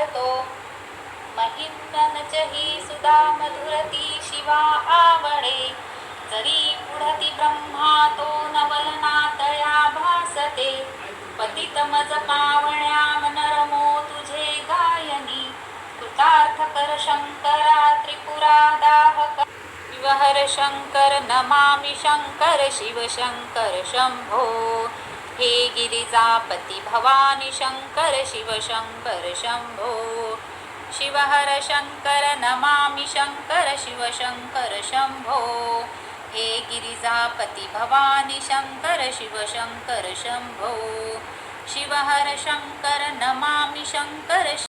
भारतो महिम्ननचहि सुधा मधुरती शिवा आवडे जरी पुढती ब्रह्मा तो नवलनातया भासते पतित मज पावण्या मनरमो तुझे गायनी कृतार्थ कर शंकरा त्रिपुरा दाहक शिवहर शंकर नमामि शंकर शिव शंकर शंभो हे गिरिजापती भवानी शंकर शिव शंकर शंभो शिवहर शंकर नमामि शंकर शिव शंकर शंभो हे गिरिजापती भवानी शंकर शिव शंकर शंभो शिवहर शंकर नमामि शंकर